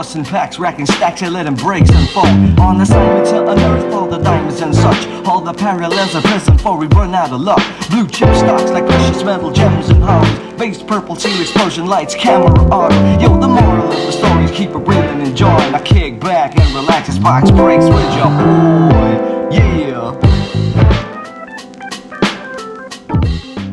busting packs, racking stacks, and letting breaks and fall. On assignment to unearth all the diamonds and such. All the parallels are present before we run out of luck. Blue chip stocks like precious metal gems and hollows. Base purple seal explosion lights, camera auto. Yo, the moral of the story is keep it real and enjoy. I kick back and relax as box breaks with your boy. Yeah.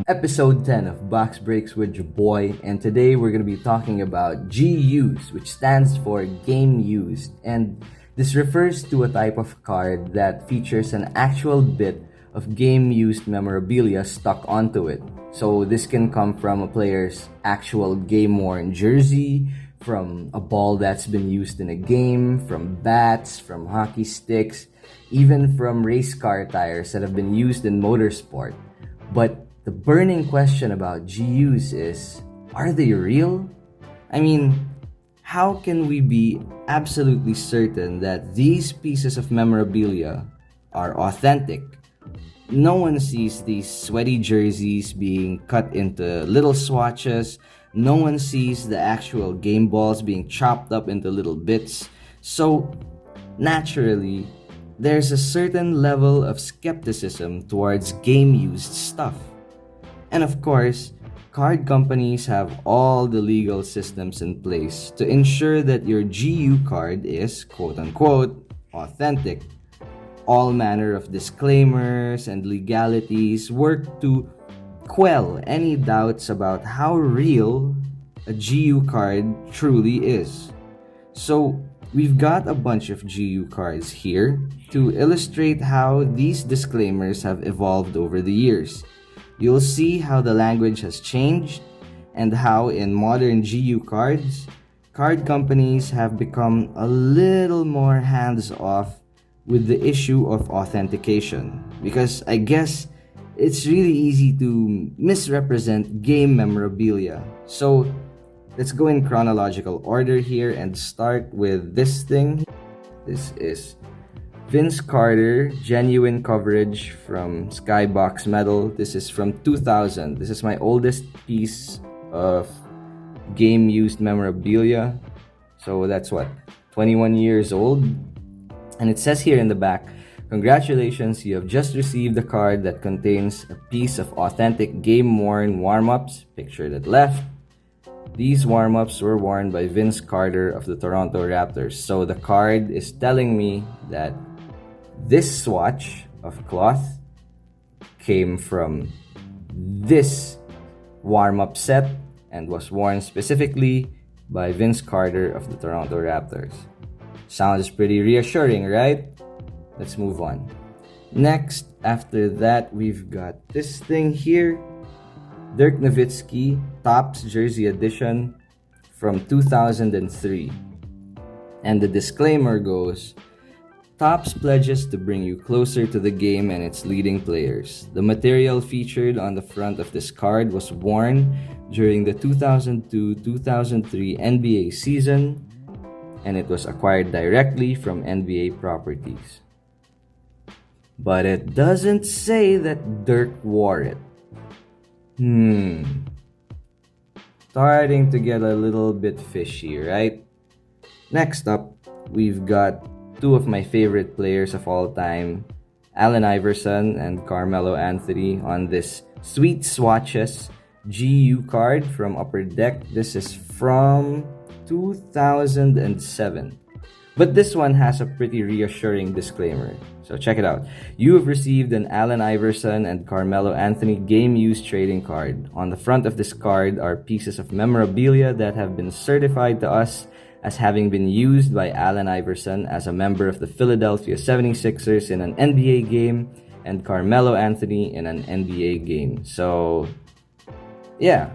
Episode 10 of Box Breaks with your boy, and today we're going to be talking about GUs, which stands for Game Used, and this refers to a type of card that features an actual bit of game-used memorabilia stuck onto it. So this can come from a player's actual game-worn jersey, from a ball that's been used in a game, from bats, from hockey sticks, even from race car tires that have been used in motorsport. But the burning question about GUs is, are they real? I mean, how can we be absolutely certain that these pieces of memorabilia are authentic? No one sees these sweaty jerseys being cut into little swatches. No one sees the actual game balls being chopped up into little bits. So, naturally, there's a certain level of skepticism towards game-used stuff. And of course, card companies have all the legal systems in place to ensure that your GU card is quote-unquote authentic. All manner of disclaimers and legalities work to quell any doubts about how real a GU card truly is. So, we've got a bunch of GU cards here to illustrate how these disclaimers have evolved over the years. You'll see how the language has changed and how in modern GU cards, card companies have become a little more hands-off with the issue of authentication. Because I guess it's really easy to misrepresent game memorabilia. So let's go in chronological order here and start with this thing. This is Vince Carter, genuine coverage from Skybox Metal. This is from 2000. This is my oldest piece of game-used memorabilia. So that's what, 21 years old? And it says here in the back, congratulations, you have just received a card that contains a piece of authentic game-worn warm-ups, pictured at left. These warm-ups were worn by Vince Carter of the Toronto Raptors. So the card is telling me that this swatch of cloth came from this warm-up set and was worn specifically by Vince Carter of the Toronto Raptors. Sounds pretty reassuring, right? Let's move on. Next, after that, we've got this thing here. Dirk Nowitzki, Topps Jersey Edition from 2003. And the disclaimer goes, Topps pledges to bring you closer to the game and its leading players. The material featured on the front of this card was worn during the 2002-2003 NBA season, and it was acquired directly from NBA properties. But it doesn't say that Dirk wore it. Starting to get a little bit fishy, right? Next up, we've got two of my favorite players of all time, Allen Iverson and Carmelo Anthony, on this Sweet Swatches GU card from Upper Deck. This is from 2007. But this one has a pretty reassuring disclaimer. So check it out. You have received an Allen Iverson and Carmelo Anthony game-used trading card. On the front of this card are pieces of memorabilia that have been certified to us as having been used by Allen Iverson as a member of the Philadelphia 76ers in an NBA game and Carmelo Anthony in an NBA game. So, yeah,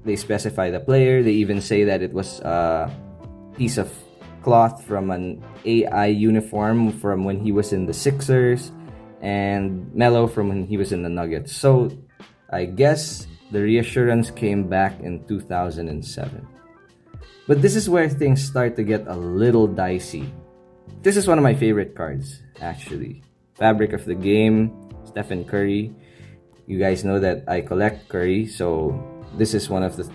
they specify the player. They even say that it was a piece of cloth from an AI uniform from when he was in the Sixers, and Melo from when he was in the Nuggets. So, I guess the reassurance came back in 2007. But this is where things start to get a little dicey. This is one of my favorite cards, actually. Fabric of the game, Stephen Curry. You guys know that I collect Curry, so this is one of the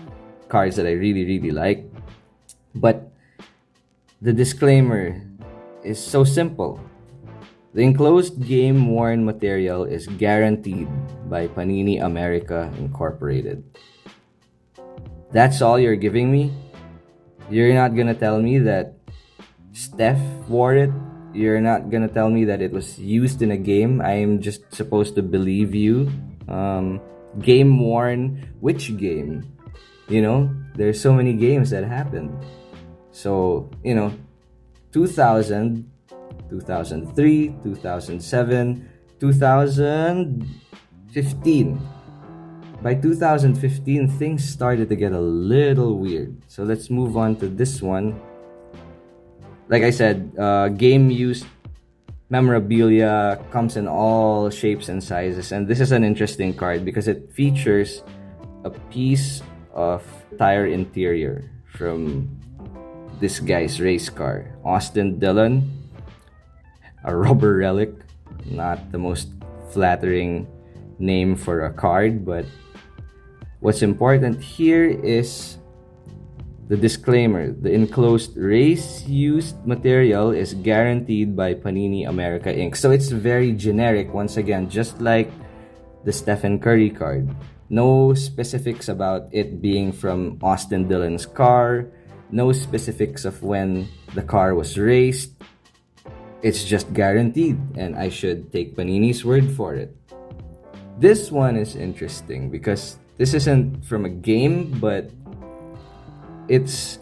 cards that I really, really like. But The disclaimer is so simple. The enclosed game-worn material is guaranteed by Panini America Incorporated. That's all you're giving me? You're not gonna tell me that Steph wore it? You're not gonna tell me that it was used in a game? I'm just supposed to believe you? Game-worn? Which game? There's so many games that happened. So, 2000, 2003, 2007, 2015. By 2015, things started to get a little weird. So let's move on to this one. Like I said, game used memorabilia comes in all shapes and sizes. And this is an interesting card because it features a piece of tire interior from this guy's race car, Austin Dillon. A rubber relic, not the most flattering name for a card, but what's important here is the disclaimer. The enclosed race-used material is guaranteed by Panini America Inc. So it's very generic, once again, just like the Stephen Curry card. No specifics about it being from Austin Dillon's car, no specifics of when the car was raced. It's just guaranteed, and I should take Panini's word for it. This one is interesting because this isn't from a game, but it's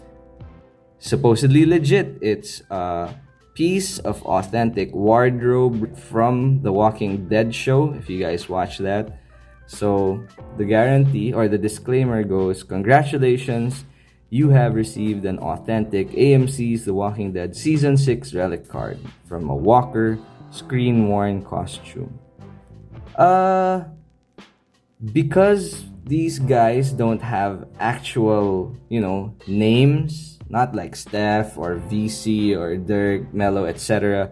supposedly legit. It's a piece of authentic wardrobe from the Walking Dead show, if you guys watch that. So the guarantee or the disclaimer goes, congratulations, you have received an authentic AMC's The Walking Dead Season 6 relic card from a Walker screen-worn costume. Because these guys don't have actual, names, not like Steph or VC or Dirk, Melo, etc.,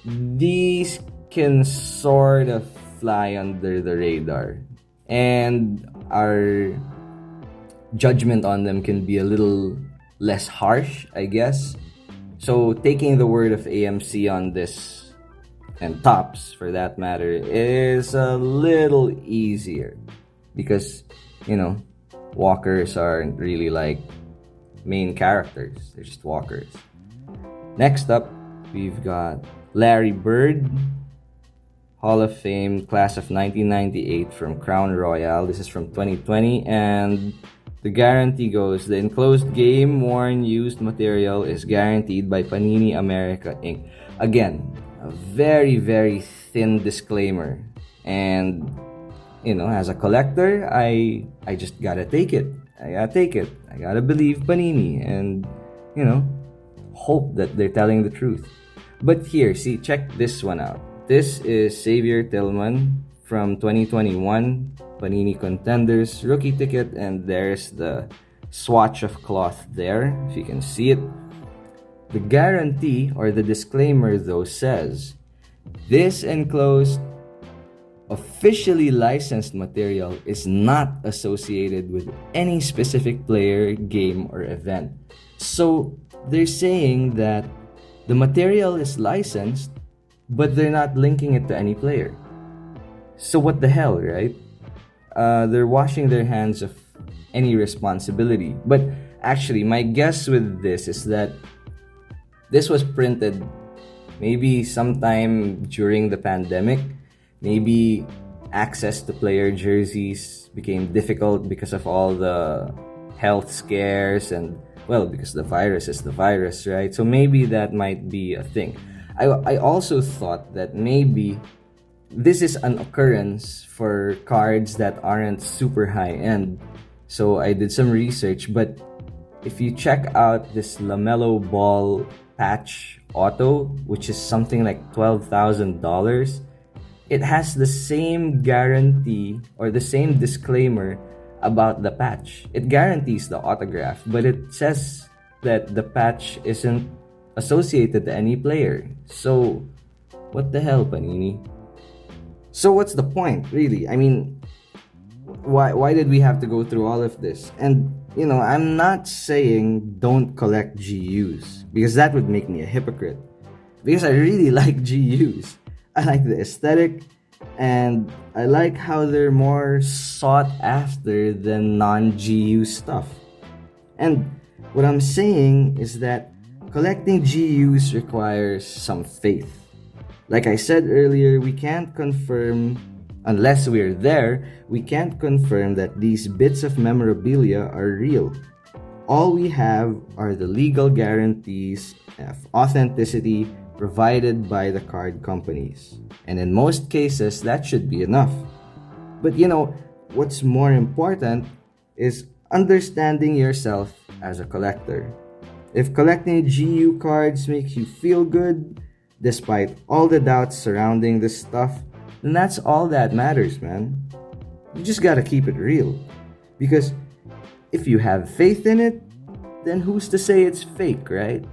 these can sort of fly under the radar. And our judgment on them can be a little less harsh, I guess. So taking the word of AMC on this, and Topps for that matter, is a little easier because, walkers aren't really like main characters. They're just walkers. Next up, we've got Larry Bird, Hall of Fame, class of 1998 from Crown Royal. This is from 2020, and the guarantee goes, the enclosed game-worn used material is guaranteed by Panini America Inc. Again, a very, very thin disclaimer. And, as a collector, I just gotta take it. I gotta believe Panini and, hope that they're telling the truth. But here, check this one out. This is Xavier Tillman from 2021 Panini Contenders rookie ticket, and there's the swatch of cloth there, if you can see it. The guarantee or the disclaimer though says, this enclosed officially licensed material is not associated with any specific player, game, or event. So they're saying that the material is licensed, but they're not linking it to any player. So what the hell, right? They're washing their hands of any responsibility. But actually, my guess with this is that this was printed maybe sometime during the pandemic. Maybe access to player jerseys became difficult because of all the health scares and, because the virus is the virus, right? So maybe that might be a thing. I also thought that maybe this is an occurrence for cards that aren't super high end. So I did some research, but if you check out this LaMelo Ball patch auto, which is something like $12,000, it has the same guarantee or the same disclaimer about the patch. It guarantees the autograph, but it says that the patch isn't associated to any player. So what the hell, Panini? So what's the point, really? I mean, why did we have to go through all of this? And I'm not saying don't collect GUs, because that would make me a hypocrite. Because I really like GUs. I like the aesthetic, and I like how they're more sought after than non-GU stuff. And what I'm saying is that collecting GUs requires some faith. Like I said earlier, we can't confirm, unless we're there, we can't confirm that these bits of memorabilia are real. All we have are the legal guarantees of authenticity provided by the card companies. And in most cases, that should be enough. But what's more important is understanding yourself as a collector. If collecting GU cards makes you feel good, despite all the doubts surrounding this stuff, then that's all that matters, man. You just gotta keep it real. Because if you have faith in it, then who's to say it's fake, right?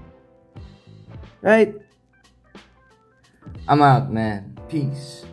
Right? I'm out, man. Peace.